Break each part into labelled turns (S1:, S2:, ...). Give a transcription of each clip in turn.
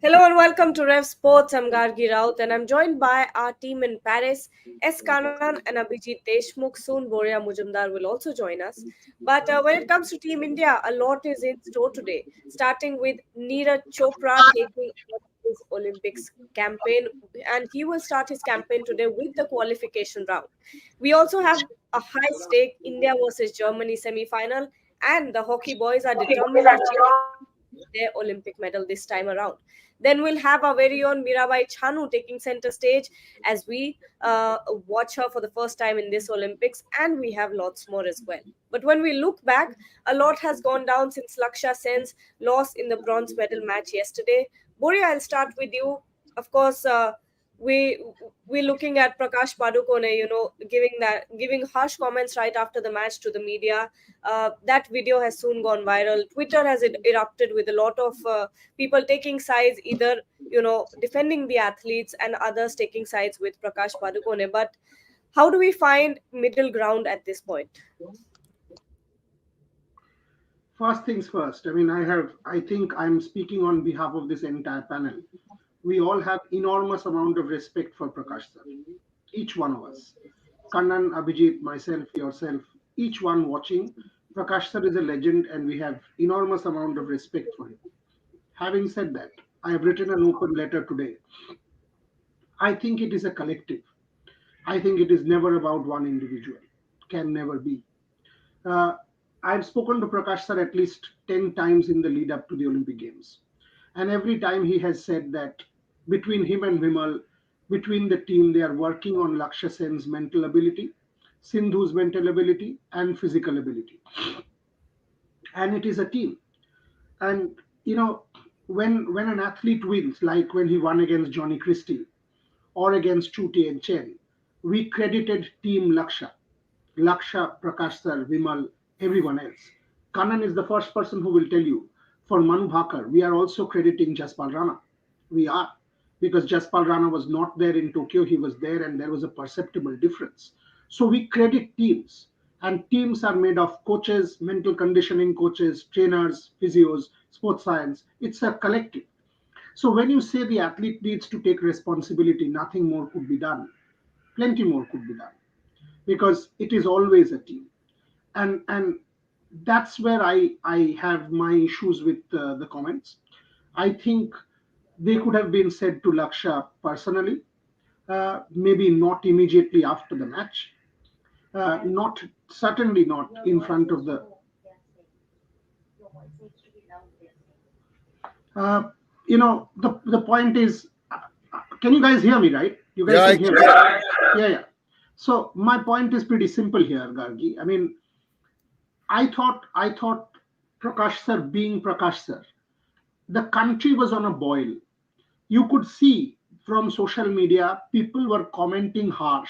S1: Hello and welcome to Rev Sports. I'm Gargi Raut and I'm joined by our team in Paris. S. Kanan and Abhijit Deshmukh. Soon Boria Mujumdar will also join us. But when it comes to Team India, a lot is in store today. Starting with Neeraj Chopra taking on his Olympics campaign, and he will start his campaign today with the qualification round. We also have a high stake India versus Germany semi final, and the hockey boys are determined to chase their Olympic medal this time around. Then we'll have our very own Mirabai Chanu taking center stage as we watch her for the first time in this Olympics, and we have lots more as well. But when we look back, a lot has gone down since Laksha Sen's loss in the bronze medal match yesterday. Boria, I'll start with you. Of course, we we're looking at Prakash Padukone, giving harsh comments right after the match to the media. That video has soon gone viral. Twitter has erupted with a lot of people taking sides, either defending the athletes and others taking sides with Prakash Padukone. But how do we find middle ground at this point?
S2: First things first. I think I'm speaking on behalf of this entire panel. We all have enormous amount of respect for Prakash sir. Each one of us. Kannan, Abhijit, myself, yourself, each one watching. Prakash sir is a legend and we have enormous amount of respect for him. Having said that, I have written an open letter today. I think it is a collective. I think it is never about one individual. Can never be. Uh, I've spoken to Prakash sir at least 10 times in the lead up to the Olympic Games. And every time he has said that between him and Vimal, between the team, they are working on Lakshya Sen's mental ability, Sindhu's mental ability, and physical ability. And it is a team. And, you know, when an athlete wins, like when he won against Johnny Christie or against Chuti and Chen, we credited Team Lakshya. Laksha, Prakash sir, Vimal, everyone else. Kannan is the first person who will tell you. For Manu Bhakar, we are also crediting Jaspal Rana. We are. Because Jaspal Rana was not there in Tokyo, he was there and there was a perceptible difference. So we credit teams. And teams are made of coaches, mental conditioning coaches, trainers, physios, sports science. It's a collective. So when you say the athlete needs to take responsibility, nothing more could be done. Plenty more could be done because it is always a team, and that's where I have my issues with the comments. I think they could have been said to Laksha personally, maybe not immediately after the match, not certainly not in front of the. Uh, the point is, can you guys hear me? Right? You guys
S3: Yeah,
S2: can
S3: I
S2: hear
S3: can
S2: me.
S3: hear.
S2: Yeah, yeah. So my point is pretty simple here, Gargi. I mean, I thought Prakash sir being Prakash sir, the country was on a boil. You could see from social media, people were commenting harsh.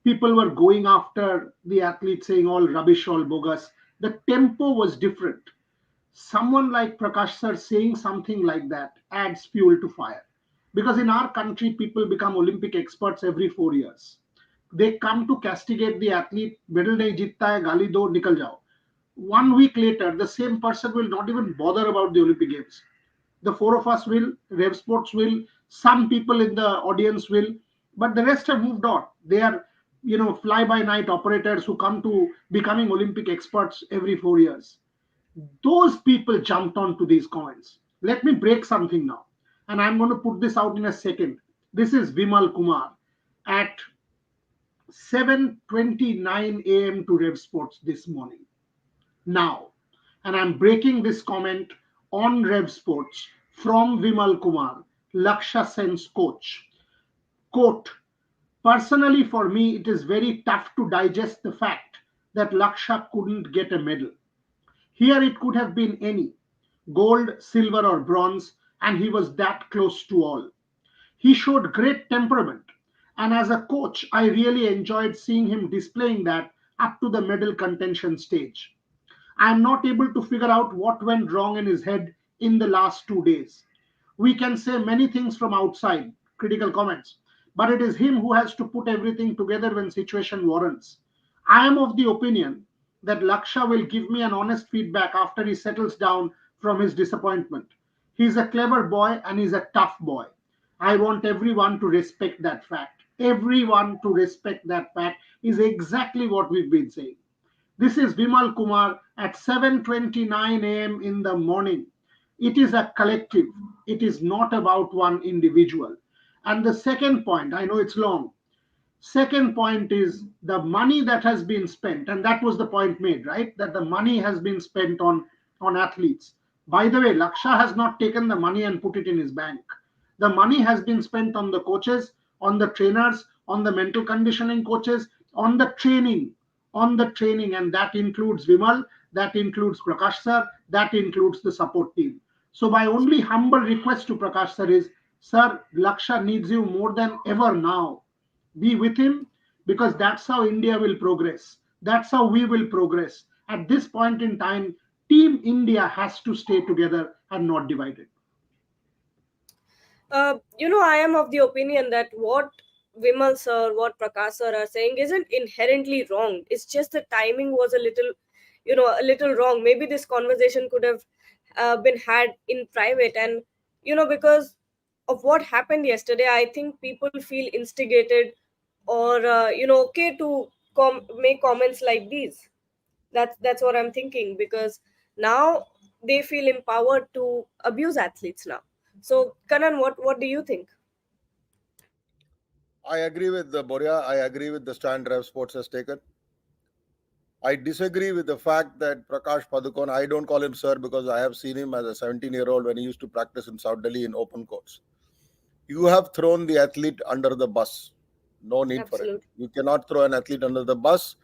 S2: People were going after the athlete, saying all rubbish, all bogus. The tempo was different. Someone like Prakash sir saying something like that adds fuel to fire. Because in our country, people become Olympic experts every 4 years. They come to castigate the athlete, medal nahi जीतता hai, गाली दो, निकल जाओ. 1 week later, the same person will not even bother about the Olympic Games. The four of us will, Rev Sports will, some people in the audience will, but the rest have moved on. They are, fly by night operators who come to becoming Olympic experts every 4 years. Those people jumped onto these comments. Let me break something now. And I'm going to put this out in a second. This is Vimal Kumar at 7:29 a.m. to Rev Sports this morning. Now, and I'm breaking this comment on Rev Sports from Vimal Kumar, Laksha Sen's coach. Quote, personally for me, it is very tough to digest the fact that Laksha couldn't get a medal. Here it could have been any gold, silver, or bronze, and he was that close to all. He showed great temperament, and as a coach, I really enjoyed seeing him displaying that up to the medal contention stage. I am not able to figure out what went wrong in his head in the last 2 days. We can say many things from outside, critical comments, but it is him who has to put everything together when situation warrants. I am of the opinion that Laksha will give me an honest feedback after he settles down from his disappointment. He's a clever boy and he's a tough boy. I want everyone to respect that fact. Everyone to respect that fact is exactly what we've been saying. This is Vimal Kumar at 7:29 a.m. in the morning. It is a collective. It is not about one individual. And the second point, I know it's long. Second point is the money that has been spent, and that was the point made, right? That the money has been spent on athletes. By the way, Laksha has not taken the money and put it in his bank. The money has been spent on the coaches, on the trainers, on the mental conditioning coaches, on the training, and that includes Vimal, that includes Prakash sir, that includes the support team. So my only humble request to Prakash sir is, sir, Laksha needs you more than ever now. Be with him, because that's how India will progress. That's how we will progress. At this point in time, Team India has to stay together and not divided.
S1: I am of the opinion that what Vimal sir, what Prakash sir are saying isn't inherently wrong. It's just the timing was a little, a little wrong. Maybe this conversation could have been had in private, and because of what happened yesterday, I think people feel instigated, or okay to make comments like these. That's what I'm thinking, because now they feel empowered to abuse athletes now. So, Kanan, what do you think?
S3: I agree with the Boria. I agree with the stand Rev Sports has taken. I disagree with the fact that Prakash Padukone, I don't call him sir because I have seen him as a 17-year-old when he used to practice in South Delhi in open courts. You have thrown the athlete under the bus. No need for it.
S1: Absolutely.
S3: You cannot throw an athlete under the bus.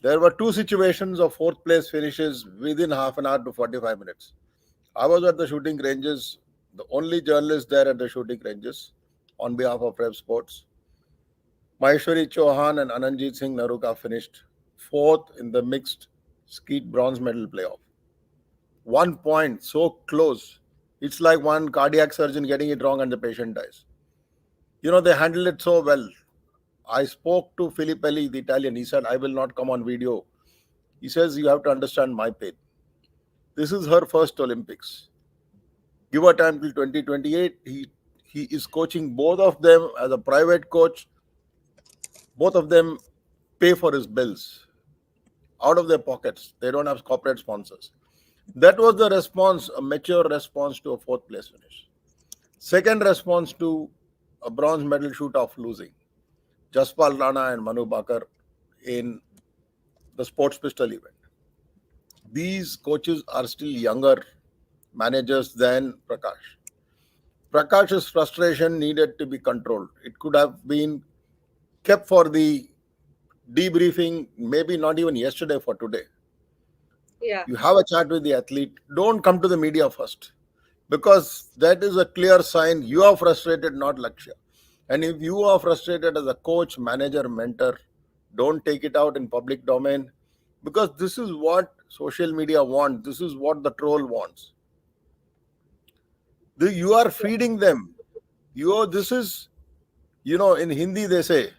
S3: There were two situations of fourth place finishes within half an hour to 45 minutes. I was at the shooting ranges, the only journalist there at the shooting ranges on behalf of Rev Sports. Maheshwari Chauhan and Ananjit Singh Naruka finished fourth in the mixed skeet bronze medal playoff. 1 point, so close. It's like one cardiac surgeon getting it wrong and the patient dies. They handled it so well. I spoke to Filippelli, the Italian. He said, I will not come on video. He says, you have to understand my pain. This is her first Olympics. Give her time till 2028. He is coaching both of them as a private coach. Both of them pay for his bills out of their pockets. They don't have corporate sponsors. That was the response, a mature response to a fourth place finish. Second response to a bronze medal shoot off losing. Jaspal Rana and Manu Bakar in the sports pistol event. These coaches are still younger managers than Prakash. Prakash's frustration needed to be controlled. It could have been kept for the debriefing, maybe not even yesterday, for today.
S1: Yeah.
S3: You have a chat with the athlete. Don't come to the media first, because that is a clear sign you are frustrated, not Lakshya. And if you are frustrated as a coach, manager, mentor, don't take it out in public domain, because this is what social media wants. This is what the troll wants. You are feeding them. This is, in Hindi they say,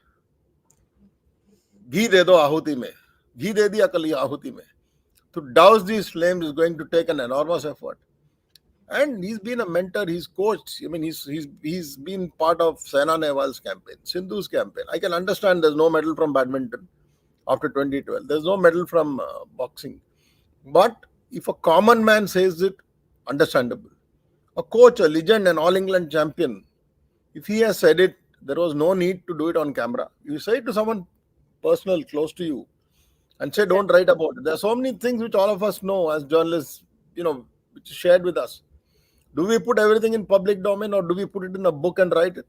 S3: घी दे दो आहुति में, घी दे दिया कल आहुति में. To douse these flames is going to take an enormous effort. And he's been a mentor, he's coached. I mean, he's been part of Saina Nehwal's campaign, Sindhu's campaign. I can understand there's no medal from badminton after 2012. There's no medal from boxing. But if a common man says it, understandable. A coach, a legend, an All England champion, if he has said it, there was no need to do it on camera. You say it to someone personal, close to you, and say, don't write about it. There are so many things which all of us know as journalists, which is shared with us. Do we put everything in public domain, or do we put it in a book and write it?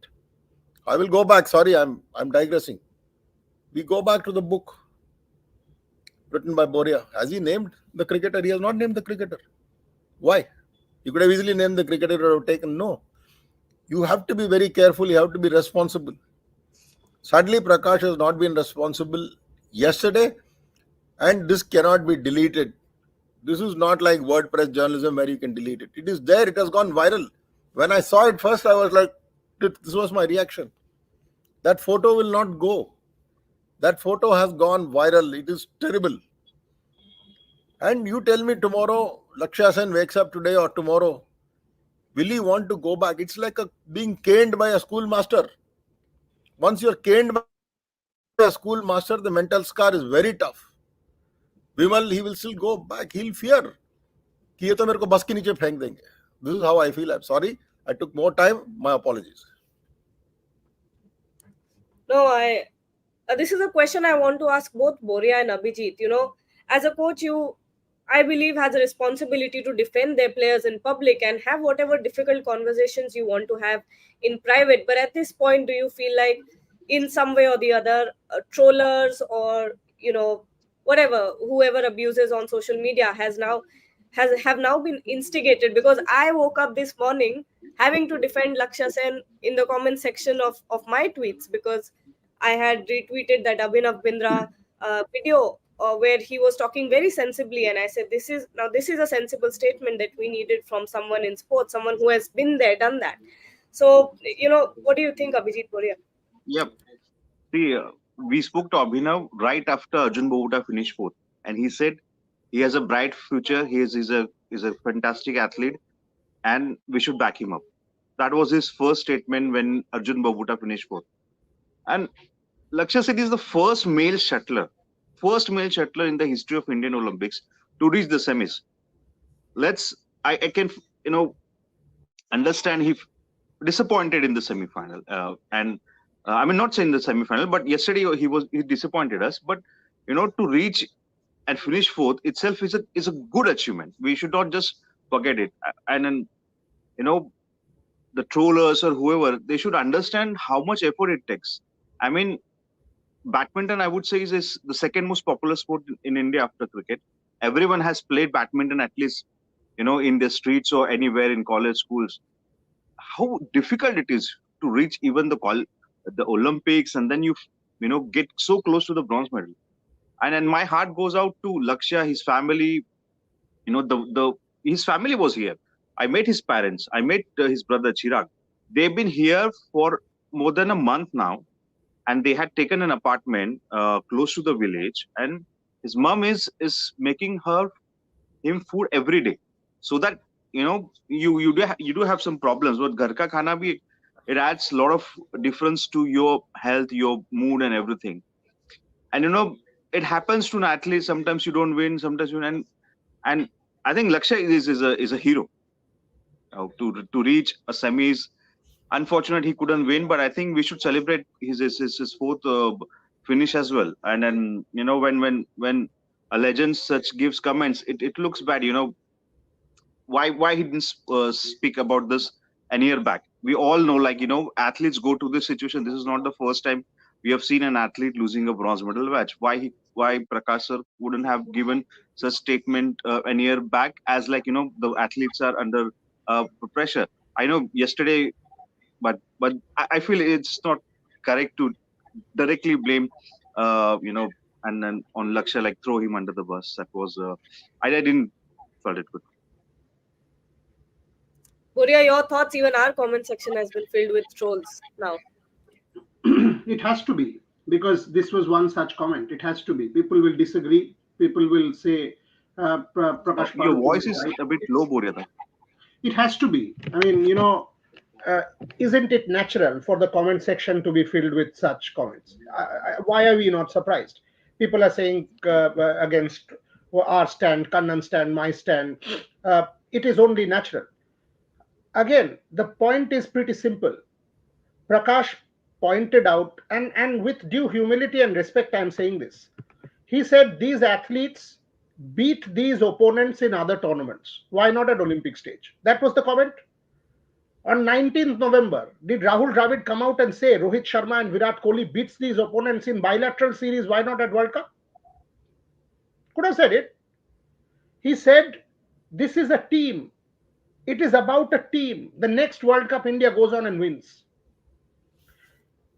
S3: I will go back. Sorry, I'm digressing. We go back to the book written by Boria. Has he named the cricketer? He has not named the cricketer. Why? You could have easily named the cricketer or have taken. No. You have to be very careful. You have to be responsible. Sadly, Prakash has not been responsible yesterday, and this cannot be deleted. This is not like WordPress journalism where you can delete it. It is there. It has gone viral. When I saw it first, I was like, this was my reaction. That photo will not go. That photo has gone viral. It is terrible. And you tell me tomorrow, Lakshya Sen wakes up today or tomorrow, Will he want to go back? It's like being caned by a schoolmaster. Once you're caned by a schoolmaster, the mental scar is very tough. Vimal, he will still go back. He'll fear कि ये तो मेरे को बस के नीचे फेंक देंगे. This is how I feel. I'm sorry. I took more time. My apologies.
S1: No, this is a question I want to ask both Boria and Abhijit. As a coach, I believe, has a responsibility to defend their players in public and have whatever difficult conversations you want to have in private. But at this point, do you feel like, in some way or the other, trollers or whatever, whoever abuses on social media have now been instigated? Because I woke up this morning having to defend Lakshya Sen in the comment section of my tweets, because I had retweeted that Abhinav Bindra video where he was talking very sensibly, and I said, this is a sensible statement that we needed from someone in sports, someone who has been there, done that. So, what do you think, Abhijit Boria?
S4: Yep. See, we spoke to Abhinav right after Arjun Bovuta finished fourth, and he said he has a bright future. He's a fantastic athlete, and we should back him up. That was his first statement when Arjun Bovuta finished fourth. And Lakshya Sen is the first male shuttler in the history of Indian Olympics to reach the semis. I can understand he disappointed in the semi-final, and I mean, not saying the semi-final, but yesterday he disappointed us. But to reach and finish fourth itself is a good achievement. We should not just forget it. And then the trollers or whoever, they should understand how much effort it takes. I mean, badminton, I would say, is the second most popular sport in India after cricket. Everyone has played badminton at least, in the streets or anywhere in college schools. How difficult it is to reach even the Olympics, and then you get so close to the bronze medal. And my heart goes out to Lakshya, his family. His family was here. I met his parents. I met his brother Chirag. They've been here for more than a month now, and they had taken an apartment close to the village. And his mom is making him food every day, so that you do have some problems. But ghar ka khana bhi, it adds a lot of difference to your health, your mood, and everything. And it happens to an athlete. Sometimes you don't win, sometimes you win. And I think Lakshya is a hero. To reach a semis. Unfortunately, he couldn't win, but I think we should celebrate his fourth finish as well. And then when a legend such gives comments, it looks bad. Why he didn't speak about this a year back. We all know, athletes go to this situation. This is not the first time we have seen an athlete losing a bronze medal match. Why Prakash sir wouldn't have given such statement a year back, as the athletes are under pressure. I know yesterday, but I feel it's not correct to directly blame and then on Lakshya, like throw him under the bus. That was I didn't felt it good.
S1: Boria, your thoughts? Even our comment section has been filled with trolls now.
S2: It has to be, because this was one such comment. It has to be. People will disagree. People will say, Prakash
S4: Your
S2: Pal,
S4: voice is
S2: right?
S4: a bit low, Boria.
S2: It has to be. I mean, isn't it natural for the comment section to be filled with such comments? Why are we not surprised? People are saying against our stand, Kannan stand, my stand. It is only natural. Again, the point is pretty simple. Prakash pointed out, and with due humility and respect, I'm saying this. He said these athletes beat these opponents in other tournaments. Why not at Olympic stage? That was the comment. On 19th November, did Rahul Dravid come out and say Rohit Sharma and Virat Kohli beats these opponents in bilateral series? Why not at World Cup? Could have said it. He said this is a team. It is about a team. The next World Cup, India goes on and wins.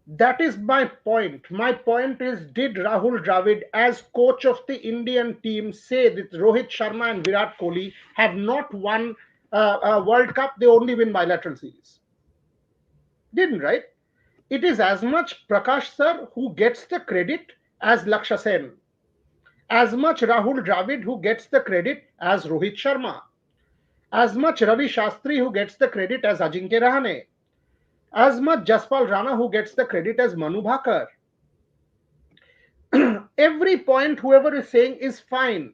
S2: That is my point. My point is, did Rahul Dravid, as coach of the Indian team, say that Rohit Sharma and Virat Kohli have not won a World Cup, they only win bilateral series? Didn't, right? It is as much Prakash sir who gets the credit as Lakshya Sen. As much Rahul Dravid who gets the credit as Rohit Sharma. As much Ravi Shastri who gets the credit as Ajinkya Rahane, as much Jaspal Rana who gets the credit as Manu Bhakar. Every point whoever is saying is fine,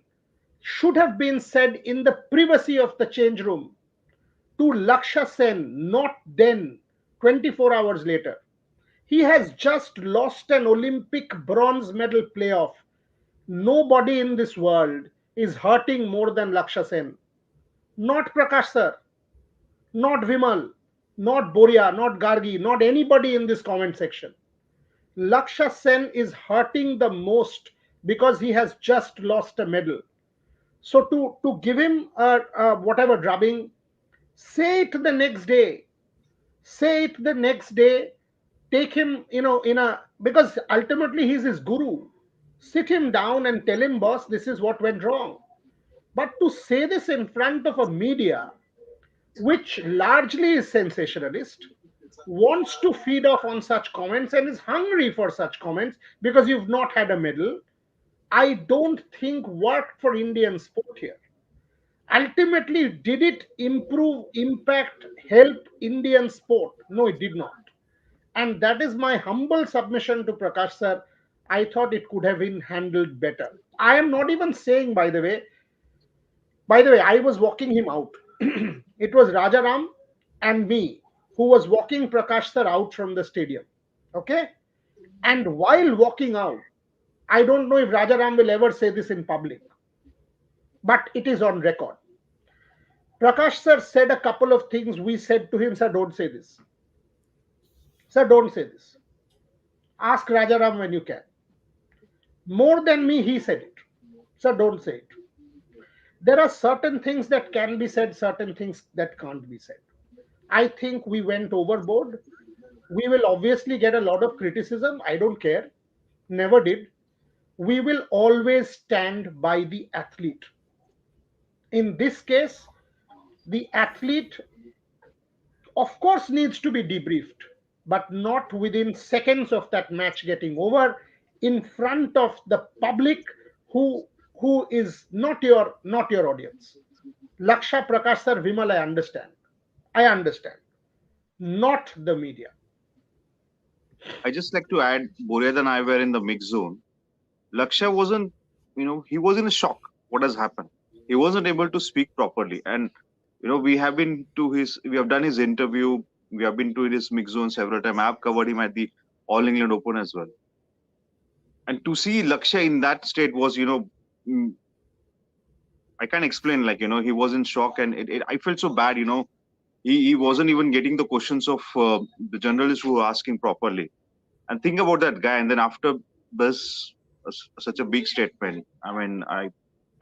S2: should have been said in the privacy of the change room to Laksha Sen, not then, 24 hours later. He has just lost an Olympic bronze medal playoff. Nobody in this world is hurting more than Laksha Sen. Not Prakash sir, not Vimal, not Boria, not Gargi, not anybody in this comment section. Laksha Sen is hurting the most because he has just lost a medal. So to give him whatever drubbing, say it the next day. Say it the next day. Take him, in a, because ultimately he's his guru. Sit him down and tell him, boss, this is what went wrong. But to say this in front of a media which largely is sensationalist, wants to feed off on such comments and is hungry for such comments because you've not had a medal, I don't think worked for Indian sport here. Ultimately, did it improve, impact, help Indian sport? No, it did not. And that is my humble submission to Prakash sir. I thought it could have been handled better. I am not even saying, by the way, I was walking him out. It was Rajaram and me who was walking Prakash sir out from the stadium. Okay? And while walking out, I don't know if Rajaram will ever say this in public, but it is on record. Prakash sir said a couple of things. We said to him, sir, don't say this. Sir, don't say this. Ask Rajaram when you can. More than me, he said it. Sir, don't say it. There are certain things that can be said, certain things that can't be said. I think we went overboard. We will obviously get a lot of criticism. I don't care. Never did. We will always stand by the athlete. In this case, the athlete, of course, needs to be debriefed, but not within seconds of that match getting over in front of the public who is not your audience. Laksha, Prakash sir, Vimal, I understand, not the media.
S4: I just like to add, Boria and I were in the mix zone. Laksha wasn't, he was in a shock. What has happened? He wasn't able to speak properly. And, we have done his interview. We have been to his mix zone several times. I have covered him at the All England Open as well. And to see Laksha in that state was, mm, I can't explain, he was in shock, and I felt so bad, he wasn't even getting the questions of the journalists who were asking properly. And think about that guy. And then after this, such a big statement, I mean, I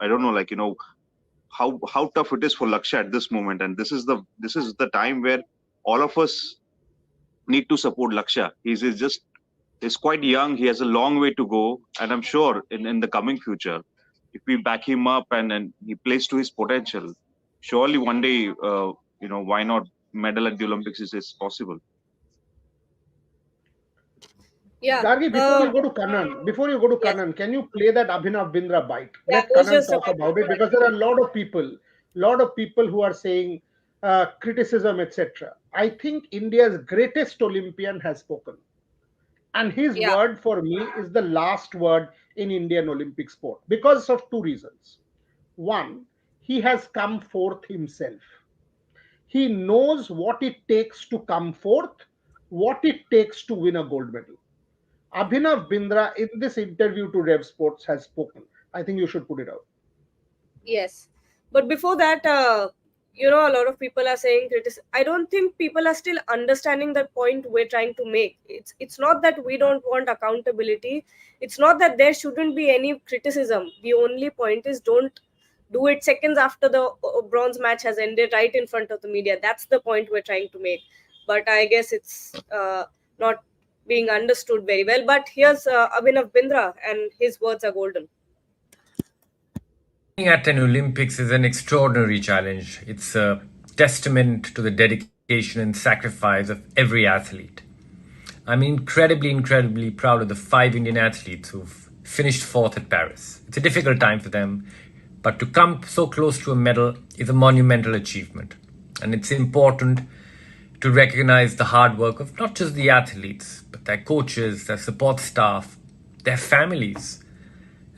S4: don't know, how tough it is for Laksha at this moment. And this is the time where all of us need to support Laksha. He's quite young. He has a long way to go. And I'm sure in the coming future, if we back him up and he plays to his potential, surely one day, why not medal at the Olympics is possible.
S1: Yeah.
S2: Gargi, before you go to
S1: Yes.
S2: Kannan, can you play that Abhinav Bindra bite?
S1: Yeah,
S2: Let
S1: I was
S2: Kannan
S1: just
S2: talk
S1: about
S2: about
S1: to
S2: it, because there are a lot of people who are saying criticism, etc. I think India's greatest Olympian has spoken, and his
S1: Yeah.
S2: word for me is the last word in Indian Olympic sport because of two reasons. One, he has come forth himself. He knows what it takes to come forth, what it takes to win a gold medal. Abhinav Bindra in this interview to Rev Sports has spoken. I think you should put it out.
S1: Yes, but before that, a lot of people are saying I don't think people are still understanding that point we're trying to make. It's not that we don't want accountability. It's not that there shouldn't be any criticism. The only point is don't do it seconds after the bronze match has ended, right in front of the media. That's the point we're trying to make. But I guess it's not being understood very well. But here's Abhinav Bindra, and his words are golden.
S5: At an Olympics is an extraordinary challenge. It's a testament to the dedication and sacrifice of every athlete. I'm incredibly proud of the 5 Indian athletes who've finished fourth at Paris. It's a difficult time for them, But to come so close to a medal is a monumental achievement. And it's important to recognize the hard work of not just the athletes, but their coaches, their support staff, their families,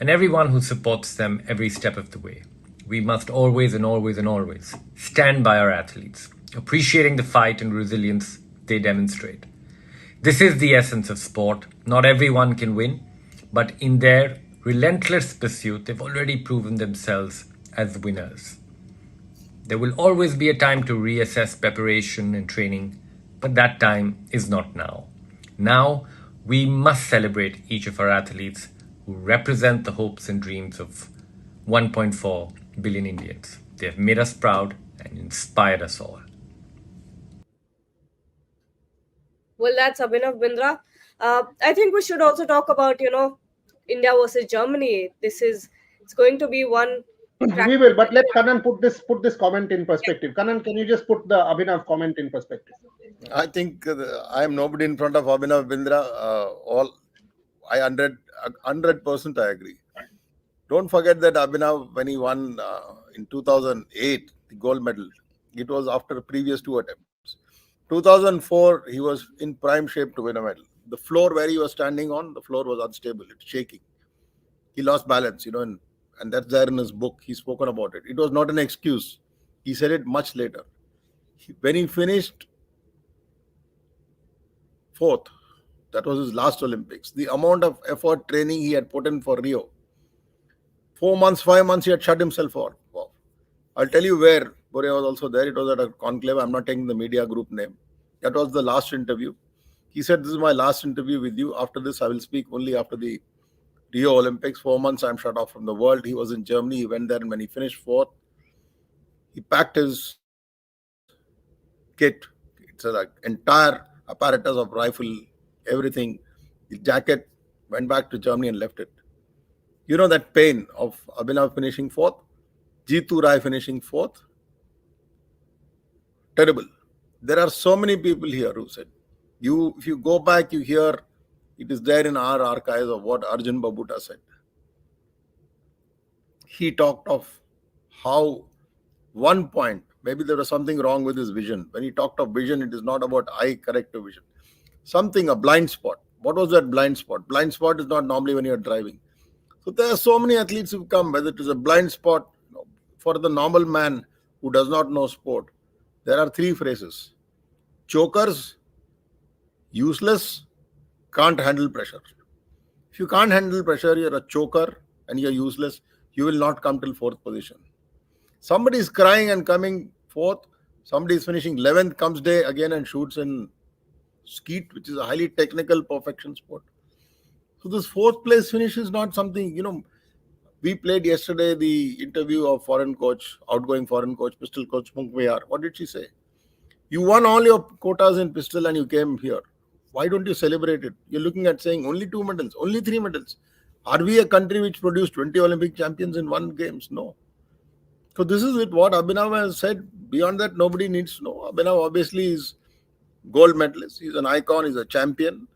S5: and everyone who supports them every step of the way. We must always and always and always stand by our athletes, appreciating the fight and resilience they demonstrate. This is the essence of sport. Not everyone can win, but in their relentless pursuit, they've already proven themselves as winners. There will always be a time to reassess preparation and training, but that time is not now. Now, we must celebrate each of our athletes who represent the hopes and dreams of 1.4 billion Indians. They have made us proud and inspired us all.
S1: Well, that's Abhinav Bindra. I think we should also talk about, India versus Germany. It's going to be one
S2: We will, but let Kanan put this comment in perspective. Kanan, can you just put the Abhinav comment in perspective?
S3: I think I am nobody in front of Abhinav Bindra. I 100% I agree. Don't forget that Abhinav, when he won in 2008 the gold medal, it was after previous two attempts. 2004 he was in prime shape to win a medal. The floor where he was standing on, the floor was unstable. It's shaking. He lost balance, and that's there in his book. He's spoken about it. It was not an excuse. He said it much later. When he finished fourth, that was his last Olympics. The amount of effort training he had put in for Rio, 4 months, 5 months, he had shut himself off. Wow. I'll tell you where. Borea was also there. It was at a conclave. I'm not taking the media group name. That was the last interview. He said, "This is my last interview with you. After this, I will speak only after the Rio Olympics. 4 months, I'm shut off from the world." He was in Germany. He went there, and when he finished fourth, he packed his kit. It's an entire apparatus of rifle, everything, the jacket, went back to Germany and left it. You know that pain of Abhinav finishing fourth, Jeetu Rai finishing fourth. Terrible. There are so many people here who said, if you go back, you hear it is there in our archives of what Arjun Babuta said. He talked of how one point, maybe there was something wrong with his vision. When he talked of vision, it is not about eye corrective vision. Something, a blind spot. What was that blind spot? Blind spot is not normally when you're driving. So there are so many athletes who come, whether it is a blind spot, for the normal man who does not know sport, there are 3 phrases. Chokers, useless, can't handle pressure. If you can't handle pressure, you're a choker and you're useless. You will not come till 4th position. Somebody is crying and coming 4th. Somebody is finishing 11th, comes day again and shoots in skeet, which is a highly technical perfection sport. So this 4th place finish is not something, we played yesterday the interview of outgoing foreign coach, pistol coach Munkmayar. What did she say? You won all your quotas in pistol and you came here. Why don't you celebrate it? You're looking at saying only 2 medals, only 3 medals. Are we a country which produced 20 Olympic champions in 1 games? No. So this is what Abhinav has said. Beyond that, nobody needs to know. Abhinav obviously is gold medalist. He's an icon. He's a champion.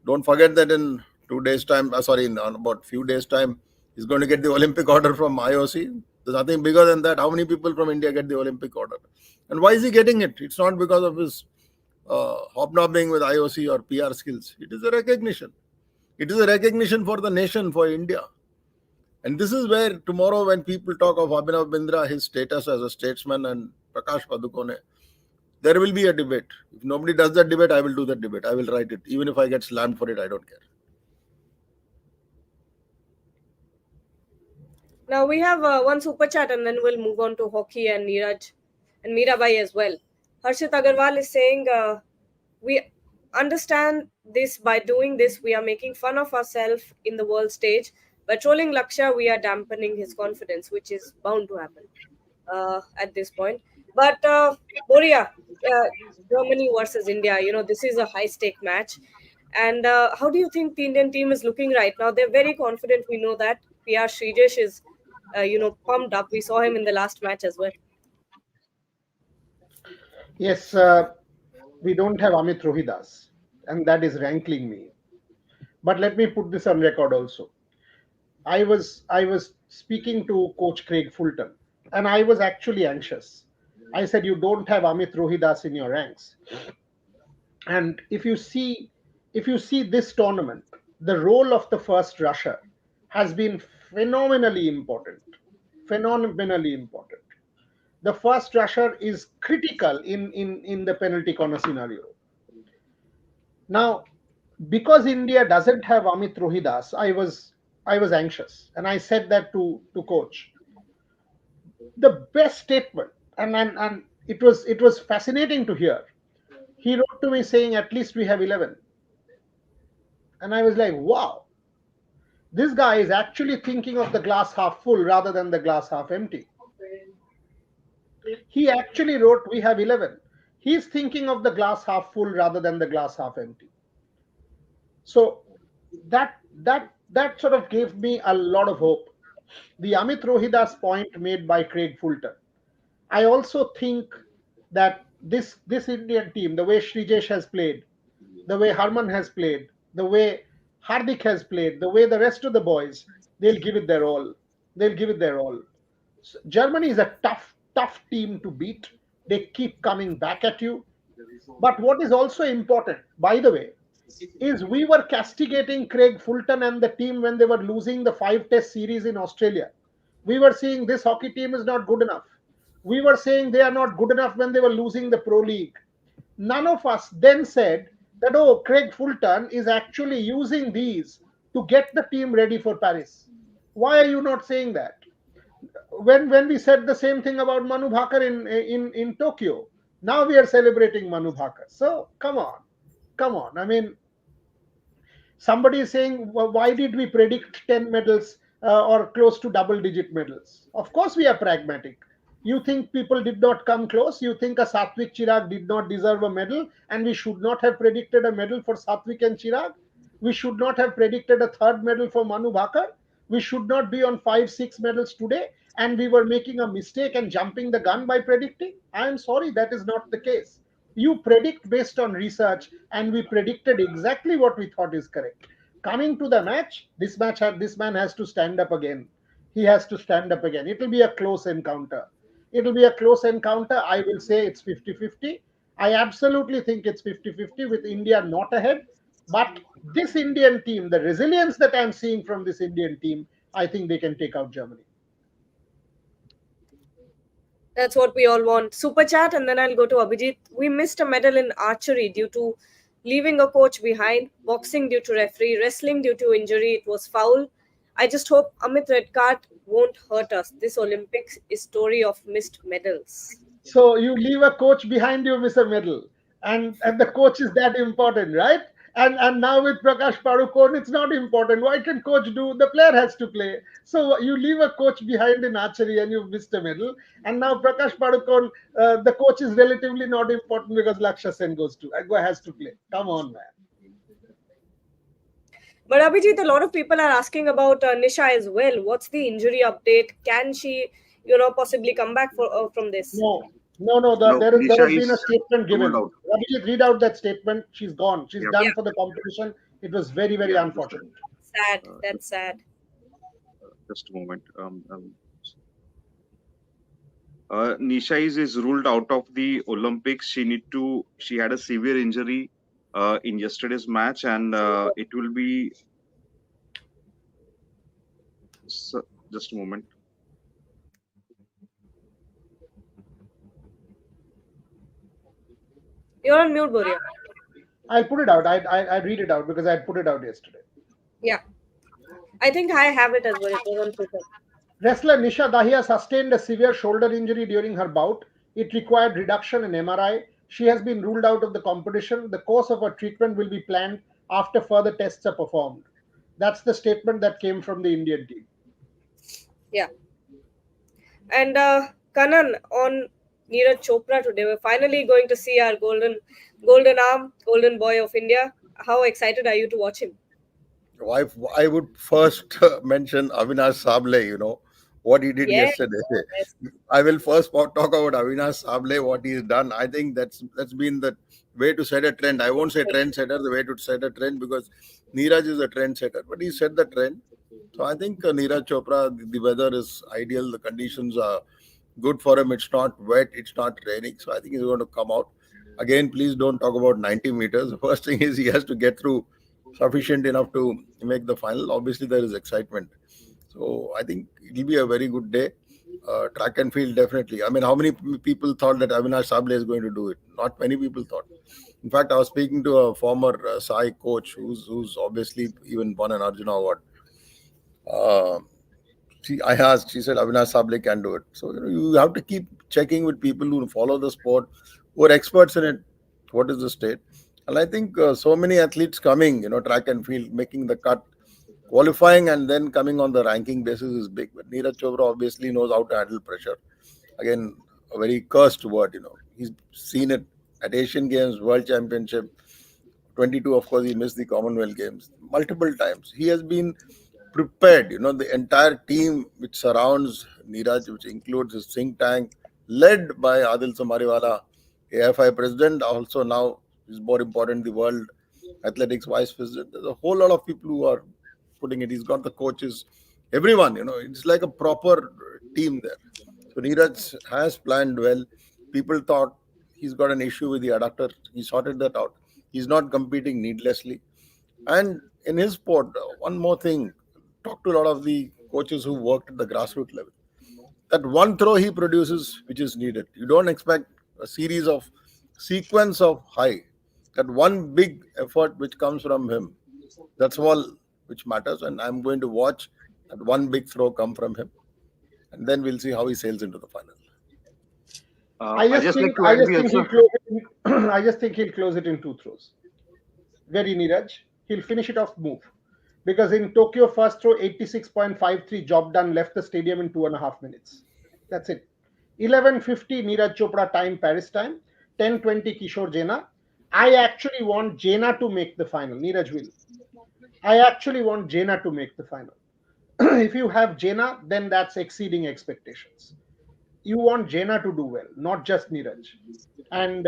S3: Don't forget that in in about few days' time, he's going to get the Olympic order from IOC. There's nothing bigger than that. How many people from India get the Olympic order? And why is he getting it? It's not because of his hobnobbing with IOC or PR skills. It is a recognition. It is a recognition for the nation, for India. And this is where tomorrow when people talk of Abhinav Bindra, his status as a statesman, and Prakash Padukone, there will be a debate. If nobody does that debate, I will do that debate. I will write it. Even if I get slammed for it, I don't care.
S1: Now we have one super chat and then we'll move on to hockey and Neeraj and Mirabai as well. Harshit Agarwal is saying, we understand this. By doing this, we are making fun of ourselves in the world stage. By trolling Laksha, we are dampening his confidence, which is bound to happen at this point. But Boria, Germany versus India, this is a high-stake match. And how do you think the Indian team is looking right now? They're very confident. We know that. PR Srijesh is, pumped up. We saw him in the last match as well.
S2: Yes, we don't have Amit Rohidas, and that is rankling me. But let me put this on record also. I was speaking to Coach Craig Fulton, and I was actually anxious. I said, "You don't have Amit Rohidas in your ranks." And if you see this tournament, the role of the first rusher has been phenomenally important. Phenomenally important. The first rusher is critical in the penalty corner scenario. Now, because India doesn't have Amit Rohidas, I was anxious, and I said that to coach. The best statement, and it was fascinating to hear. He wrote to me saying, "At least we have 11," and I was like, "Wow, this guy is actually thinking of the glass half full rather than the glass half empty." He actually wrote, "We have 11." He's thinking of the glass half full rather than the glass half empty. So that sort of gave me a lot of hope. The Amit Rohidas point made by Craig Fulton. I also think that this Indian team, the way Srijesh has played, the way Harman has played, the way Hardik has played, the way the rest of the boys, they'll give it their all. They'll give it their all. Germany is a tough team to beat. They keep coming back at you. But what is also important, by the way, is we were castigating Craig Fulton and the team when they were losing the 5 test series in Australia. We were saying this hockey team is not good enough. We were saying they are not good enough when they were losing the Pro League. None of us then said that, oh, Craig Fulton is actually using these to get the team ready for Paris. Why are you not saying that? When we said the same thing about Manu Bhaker in Tokyo, now we are celebrating Manu Bhaker. So come on. I mean, somebody is saying, well, why did we predict 10 medals or close to double digit medals? Of course, we are pragmatic. You think people did not come close? You think a Satvik Chirag did not deserve a medal and we should not have predicted a medal for Satvik and Chirag? We should not have predicted a third medal for Manu Bhaker? We should not be on 5, 6 medals today, and we were making a mistake and jumping the gun by predicting? I am sorry, that is not the case. You predict based on research, and we predicted exactly what we thought is correct. Coming to the match, this man has to stand up again. He has to stand up again. It will be a close encounter. It will be a close encounter. I will say it's 50-50. I absolutely think it's 50-50 with India not ahead. But this Indian team, the resilience that I'm seeing from this Indian team, I think they can take out Germany.
S1: That's what we all want. Super chat, and then I'll go to Abhijit. We missed a medal in archery due to leaving a coach behind, boxing due to referee, wrestling due to injury. It was foul. I just hope Amit Redkart won't hurt us. This Olympics is story of missed medals.
S2: So you leave a coach behind you, miss a medal, and the coach is that important, right? And now with Prakash Padukone, it's not important. Why can coach do? The player has to play. So you leave a coach behind in archery and you've missed a medal. And now Prakash Padukone, the coach is relatively not important because Lakshya Sen has to play. Come on, man.
S1: But Abhijit, a lot of people are asking about Nisha as well. What's the injury update? Can she, possibly come back from this?
S2: No.
S4: No,
S2: There
S4: Nisha
S2: has been a
S4: is
S2: statement given.
S4: ruled out.
S2: Abhijit, read out that statement. She's gone. She's
S4: Yep.
S2: done
S1: Yeah.
S2: for the competition. It was very, very
S4: Yeah,
S2: unfortunate.
S1: Sad. That's sad.
S4: just a moment. Nisha is ruled out of the Olympics. She had a severe injury in yesterday's match, and it will be. Just a moment.
S1: You're on mute, Boria.
S2: I'll put it out. I read it out because I put it out yesterday.
S1: Yeah. I think I have it as well. It was on Twitter.
S2: Wrestler Nisha Dahiya sustained a severe shoulder injury during her bout. It required reduction in MRI. She has been ruled out of the competition. The course of her treatment will be planned after further tests are performed. That's the statement that came from the Indian team.
S1: Yeah. And Kanan, on Neeraj Chopra today, we're finally going to see our golden arm, golden boy of India. How excited are you to watch him?
S3: I would first mention Avinash Sable, what he did
S1: Yes.
S3: yesterday.
S1: Yes.
S3: I will first talk about Avinash Sable, what he's done. I think that's been the way to set a trend. I won't say trend setter, the way to set a trend, because Neeraj is a trend setter, but he set the trend. So I think Neeraj Chopra, the weather is ideal. The conditions are good for him. It's not wet. It's not raining. So I think he's going to come out. Again, please don't talk about 90 meters. The first thing is he has to get through sufficient enough to make the final. Obviously, there is excitement. So I think it'll be a very good day. Track and field, definitely. I mean, how many people thought that Avinash Sable is going to do it? Not many people thought. In fact, I was speaking to a former Sai coach who's obviously even won an Arjuna award. Uh, I asked, she said, Avinash Sable can do it. So, you have to keep checking with people who follow the sport, who are experts in it. What is the state? And I think so many athletes coming, track and field, making the cut, qualifying, and then coming on the ranking basis is big. But Neeraj Chopra obviously knows how to handle pressure. Again, a very cursed word. He's seen it at Asian Games, World Championship, 22, of course, he missed the Commonwealth Games multiple times. He has been prepared, the entire team which surrounds Neeraj, which includes his think tank, led by Adil Samariwala, AFI president, also now is more important, the World Athletics vice president. There's a whole lot of people who are putting it. He's got the coaches, everyone, it's like a proper team there. So Neeraj has planned well. People thought he's got an issue with the adductor. He sorted that out. He's not competing needlessly. And in his sport, one more thing, talk to a lot of the coaches who worked at the grassroots level. That one throw he produces, which is needed. You don't expect a series of sequence of high. That one big effort which comes from him. That's all which matters. And I'm going to watch that one big throw come from him. And then we'll see how he sails into the final.
S2: I
S4: I
S2: just
S4: just like
S2: think
S4: to
S2: I
S4: add,
S2: just
S4: we
S2: think
S4: also
S2: he'll close it in, I just think he'll close it in two throws. Very Neeraj. He'll finish it off move. Because in Tokyo, first throw 86.53, job done, left the stadium in 2.5 minutes. That's it. 11:50 Neeraj Chopra time, Paris time. 10:20 Kishore Jena. I actually want Jena to make the final. Neeraj will. I actually want Jena to make the final. If you have Jena, then that's exceeding expectations. You want Jena to do well, not just Neeraj. And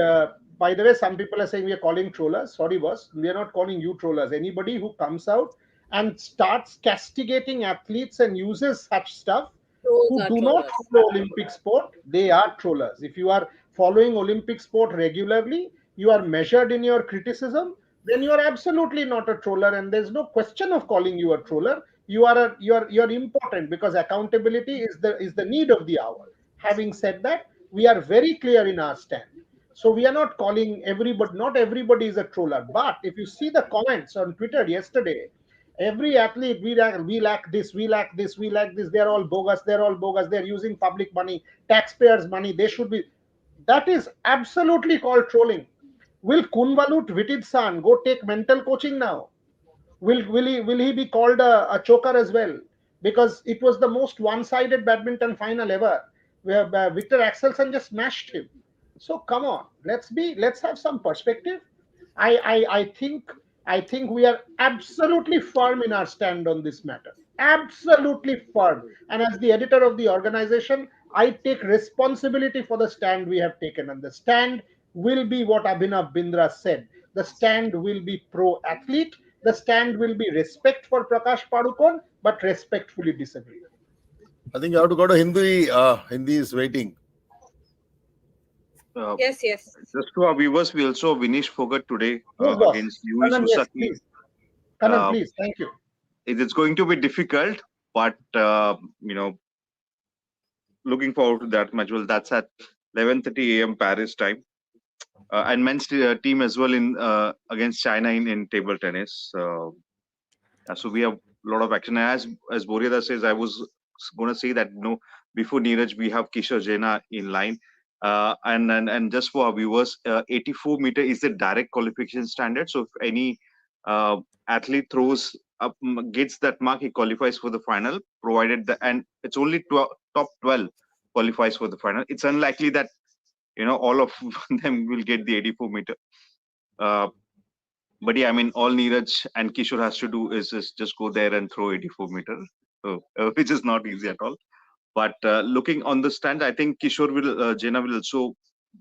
S2: by the way, some people are saying we are calling trollers. Sorry, boss, we are not calling you trollers. Anybody who comes out and starts castigating athletes and uses such stuff
S1: Trolls
S2: who
S1: are
S2: do not
S1: trollers.
S2: follow Olympic sport, they are trollers. If you are following Olympic sport regularly, you are measured in your criticism, then you are absolutely not a troller, and there's no question of calling you a troller. You are important because accountability is the need of the hour. Having said that, we are very clear in our stand. So we are not calling everybody, not everybody is a troller. But if you see the comments on Twitter yesterday, every athlete, we lack this, we lack this, we lack this, they're all bogus, they're all bogus, they're using public money, taxpayers' money, they should be. That is absolutely called trolling. Will Kunvalut Vitidsan go take mental coaching now? Will he be called a choker as well? Because it was the most one-sided badminton final ever, where Victor Axelsen just smashed him. So come on, let's have some perspective. I think we are absolutely firm in our stand on this matter. Absolutely firm. And as the editor of the organization, I take responsibility for the stand we have taken. And the stand will be what Abhinav Bindra said. The stand will be pro athlete. The stand will be respect for Prakash Padukone, but respectfully disagree.
S3: I think you have to go to Hindi. Hindi is waiting.
S1: Yes, yes.
S4: just to our viewers, we also Vinish Fogart today
S2: Yes, boss.
S4: against Yui
S2: Kanan, yes,
S4: Susaki.
S2: please. Kanan,
S4: Uh,
S2: please. Thank you.
S4: it's going to be difficult, but looking forward to that match. Well, that's at 11:30 a.m. Paris time, and men's team as well in against China in table tennis. So we have a lot of action. As Boriada says, I was going to say that before Neeraj we have Kishore Jena in line. And just for our viewers, 84-meter is the direct qualification standard. So if any athlete throws up, gets that mark, he qualifies for the final. Provided and it's only top 12 qualifies for the final. It's unlikely that all of them will get the 84-meter. But yeah, I mean, all Neeraj and Kishore has to do is just go there and throw 84-meter, so, which is not easy at all. But looking on the stand, I think Kishore Jena will also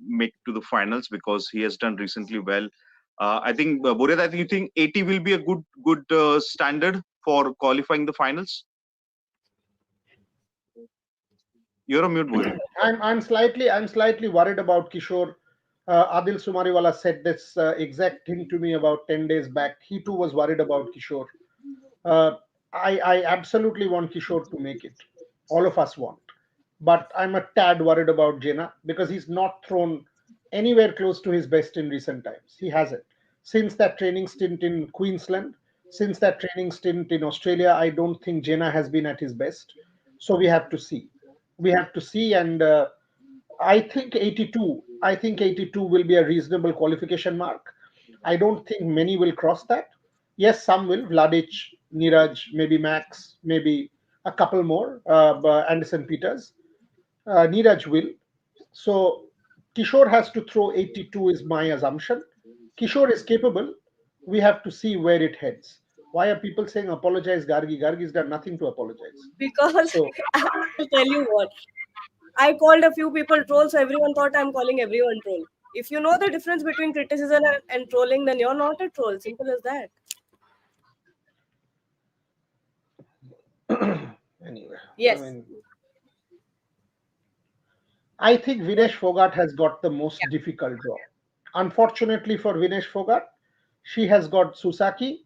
S4: make to the finals because he has done recently well. I think Bored, I think you think 80 will be a good standard for qualifying the finals? You're a mute, Boyd.
S2: I'm slightly worried about Kishore. Adil Sumariwala said this exact thing to me about 10 days back. He too was worried about Kishore. Uh, I absolutely want Kishore to make it. All of us want. But I'm a tad worried about Jena because he's not thrown anywhere close to his best in recent times. He hasn't. Since that training stint in Queensland, since that training stint in Australia, I don't think Jena has been at his best. So we have to see. We have to see, and I think 82. I think 82 will be a reasonable qualification mark. I don't think many will cross that. Yes, some will. Vladic, Neeraj, maybe Max, maybe a couple more. Anderson Peters, Neeraj will. So Kishore has to throw 82 is my assumption. Kishore is capable. We have to see where it heads. Why are people saying apologize, Gargi? Gargi's done nothing to apologize.
S1: Because
S2: So
S1: I'll tell you what. I called a few people troll, so everyone thought I'm calling everyone troll. If you know the difference between criticism and trolling, then you're not a troll. Simple as that.
S2: anyway, I
S1: Yes.
S2: mean, I think
S1: What?
S2: Vinesh Fogart has got the most
S1: Yeah.
S2: difficult job. Unfortunately for Vinesh Fogart, she has got Susaki.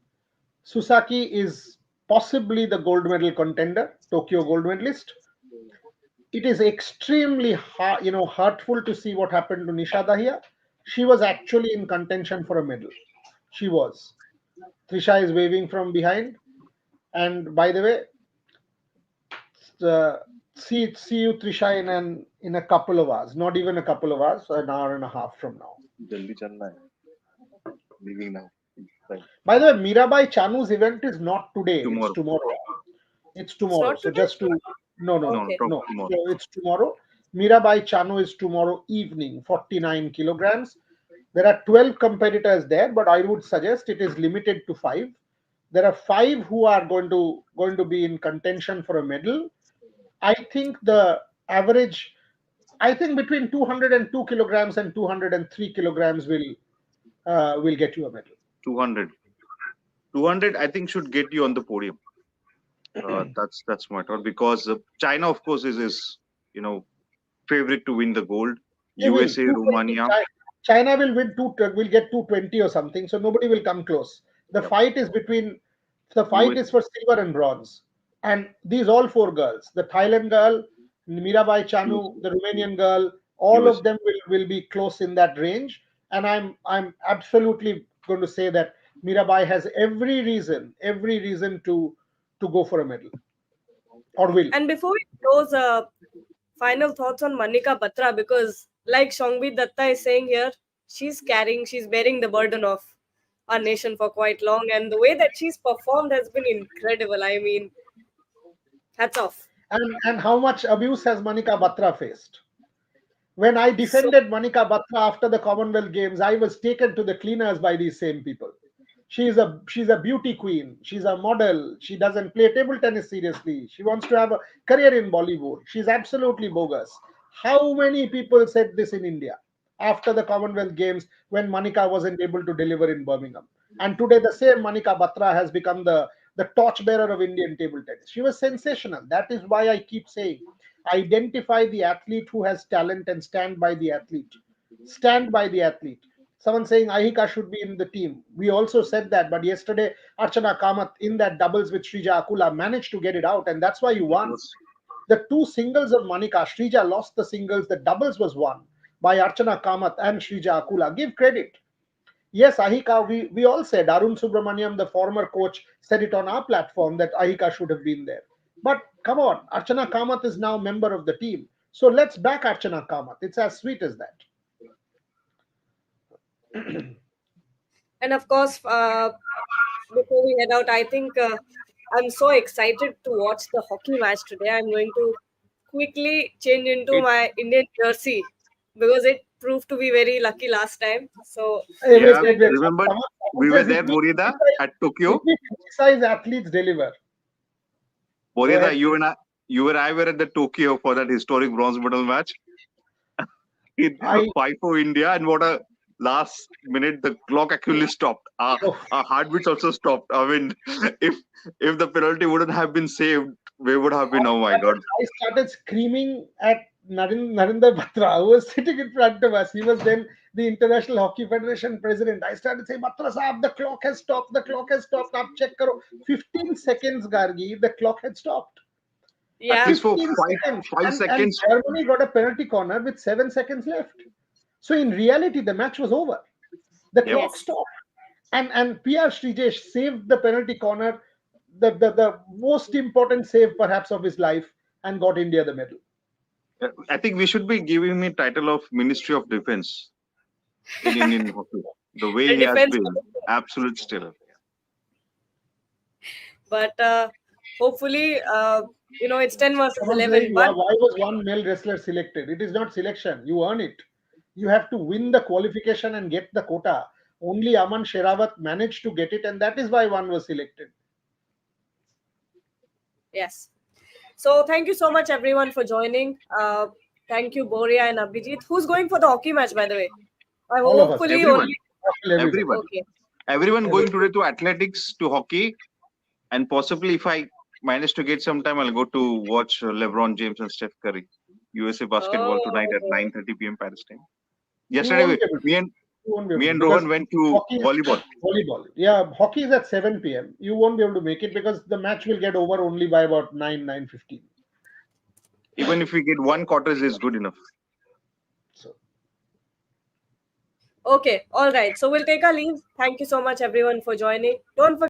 S2: Susaki is possibly the gold medal contender, Tokyo gold medalist. It is extremely hurtful to see what happened to Nisha Dahiya. She was actually in contention for a medal. She was. Trisha is waving from behind. And by the way, uh, see you Trisha in a couple of hours. Not even a couple of hours, an hour and a half from now.
S4: Jaldi chalna hai. Leaving now. Right.
S2: By the way, Mirabai Chanu's event is not today. It's
S4: Tomorrow.
S2: tomorrow. It's
S1: It's
S2: tomorrow.
S1: not
S2: So
S1: today?
S2: just to no,
S4: No,
S1: Okay.
S4: talk
S2: no.
S4: tomorrow.
S2: So it's tomorrow. Mirabai Chanu is tomorrow evening, 49 kilograms. There are 12 competitors there, but I would suggest it is limited to five. There are five who are going to be in contention for a medal. I think the average, I think between 202 kilograms and 203 kilograms will get you a medal.
S4: 200. 200, I think, should get you on the podium. That's my thought, because China, of course, is you know favorite to win the gold.
S2: They will
S4: USA,
S2: 220.
S4: Romania.
S2: China will win will get 220 or something. So nobody will come close. The
S4: Yep.
S2: fight is between the fight
S4: US.
S2: is for silver and bronze. And these all four girls, the Thailand girl, Mirabai Chanu, the Romanian girl, all of
S4: USA.
S2: them will be close in that range. And I'm absolutely going to say that Mirabai has every reason to go for a medal or will.
S1: And before we close, final thoughts on Manika Batra, because like Shongbi Datta is saying here, she's bearing the burden of our nation for quite long, and the way that she's performed has been incredible. I mean, hats off.
S2: And how much abuse has Manika Batra faced? When I
S1: So
S2: defended Manika Batra after the Commonwealth Games, I was taken to the cleaners by these same people. She's a beauty queen. She's a model. She doesn't play table tennis seriously. She wants to have a career in Bollywood. She's absolutely bogus. How many people said this in India after the Commonwealth Games when Manika wasn't able to deliver in Birmingham? And today the same Manika Batra has become the torchbearer of Indian table tennis. She was sensational. That is why I keep saying identify the athlete who has talent and stand by the athlete. Stand by the athlete. Someone saying Ahika should be in the team. We also said that, but yesterday Archana Kamath in that doubles with Srija Akula managed to get it out, and that's why you
S4: It
S2: won.
S4: was
S2: The two singles of Manika, Srija lost the singles, the doubles was won by Archana Kamath and Srija Akula. Give credit. Yes, Ahika, we all said, Arun Subramaniam, the former coach, said it on our platform that Ahika should have been there. But come on, Archana Kamath is now member of the team. So let's back Archana Kamath. It's as sweet as that.
S1: and of course, before we head out, I think I'm so excited to watch the hockey match today. I'm going to quickly change into
S4: it.
S1: my Indian jersey because it proved to be very lucky last time. So
S2: Hey,
S1: I'm just
S2: wait,
S4: Yeah,
S2: wait,
S1: going
S2: wait.
S1: to.
S4: remember
S2: Someone
S4: we were
S2: says
S4: there, Borida, at
S2: Hit
S4: Tokyo.
S2: me criticize athletes deliver. Go
S4: Borida,
S2: ahead.
S4: you and I were at the Tokyo for that historic bronze medal match. In
S2: I
S4: fight for India, and what a last minute the clock actually stopped. Our heartbeats also stopped. I mean, if the penalty wouldn't have been saved, we would have been, oh my God.
S2: I started screaming at Narinder Batra, who was sitting in front of us. He was then the International Hockey Federation president. I started saying, Batra Saab, the clock has stopped. The clock has stopped. Up check karo. 15 seconds, Gargi, the clock had stopped.
S4: At
S1: Yeah.
S4: least for
S2: 15 seconds.
S4: five
S2: And
S4: seconds.
S2: Germany got a penalty corner with 7 seconds left. So in reality, the match was over. The clock
S1: Yes.
S2: stopped. And PR Srijesh saved the penalty corner, the most important save perhaps of his life, and got India the medal.
S4: I think we should be giving him a title of Ministry of Defense in Indian hockey. The way
S1: The
S4: he has
S1: defense
S4: been, absolute stellar.
S1: But hopefully, it's 10 versus
S2: Someone's
S1: 11.
S2: saying,
S1: But
S2: why was one male wrestler selected? It is not selection. You earn it. You have to win the qualification and get the quota. Only Aman Sherawat managed to get it, and that is why one was selected.
S1: yes. So thank you so much, everyone, for joining. Thank you, Boria and Abhijit. Who's going for the hockey match, by the way?
S2: All of us.
S1: Hopefully
S4: Everyone.
S1: only.
S4: Everyone.
S1: Okay.
S4: Everyone going today to athletics, to hockey, and possibly if I manage to get some time, I'll go to watch LeBron James and Steph Curry, USA basketball tonight at 9:30 p.m. Paris time. Yesterday,
S2: won't be able to.
S4: me and
S2: You won't be able
S4: me
S2: to,
S4: and
S2: because
S4: Rohan went to
S2: hockey is-
S4: volleyball.
S2: Volleyball. Yeah, hockey is at 7 p.m. You won't be able to make it because the match will get over only by about 9:15.
S4: Even if we get one quarter, is good enough.
S2: So.
S1: Okay. All right. So we'll take our leave. Thank you so much, everyone, for joining. Don't forget.